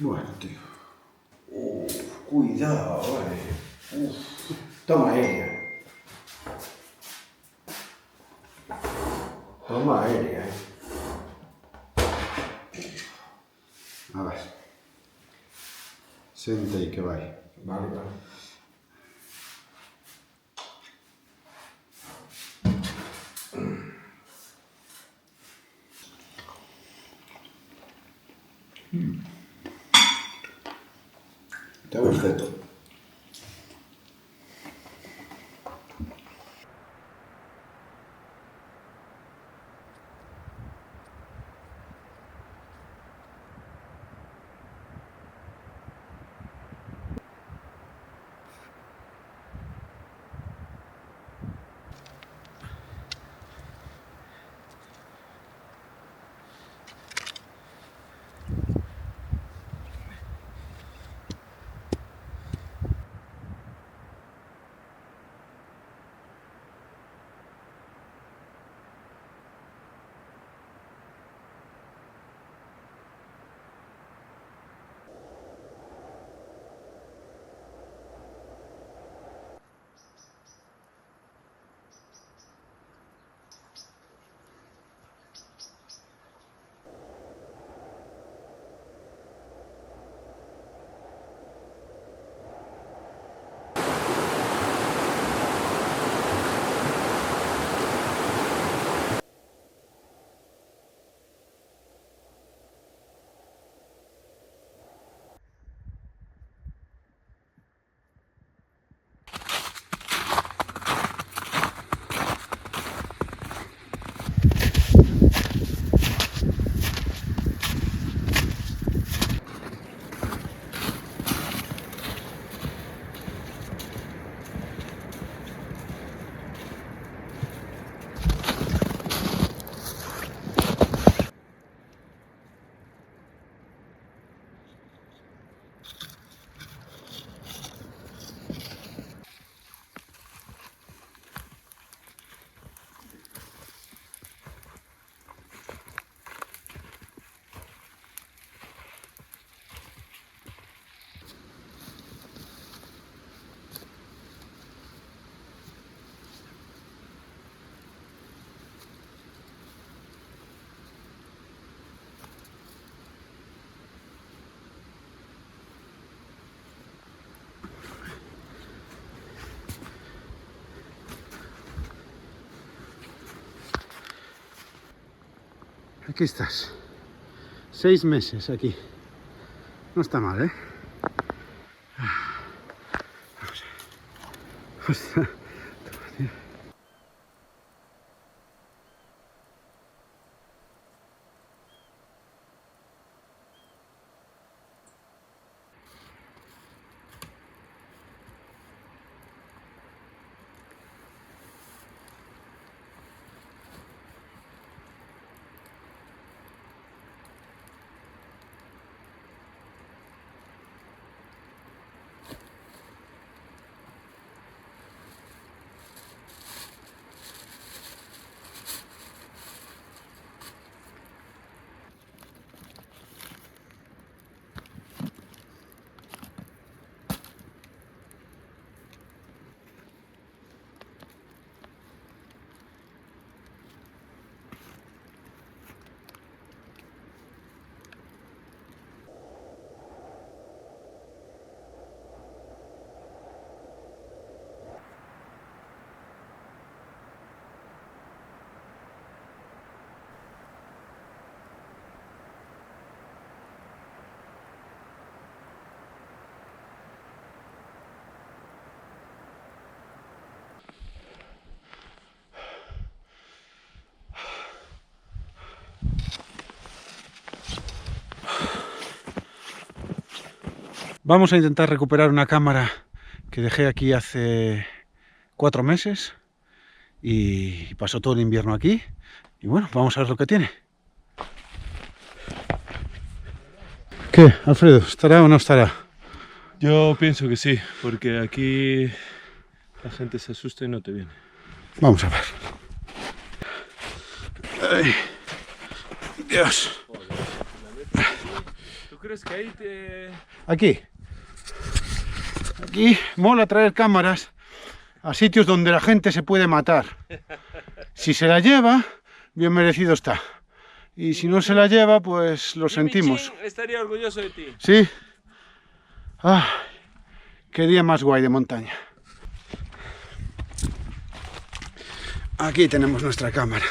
Bueno, tío. Cuidado, vale. Toma aérea. Toma aérea, A ver. Senta aí que vai. Vale, vale. Está perfecto. Aquí estás. 6 meses aquí. No está mal, ¿eh? Ostras. Vamos a intentar recuperar una cámara que dejé aquí hace 4 meses y pasó todo el invierno aquí. Y bueno, vamos a ver lo que tiene. ¿Qué, Alfredo? ¿Estará o no estará? Yo pienso que sí, porque aquí la gente se asusta y no te viene. Vamos a ver. Ay, Dios. crees que ahí te...? Aquí mola traer cámaras a sitios donde la gente se puede matar. Si se la lleva, bien merecido está. Y si no se la lleva, pues lo sentimos. Jimmy Chin estaría orgulloso de ti. Sí. Ah, qué día más guay de montaña. Aquí tenemos nuestra cámara.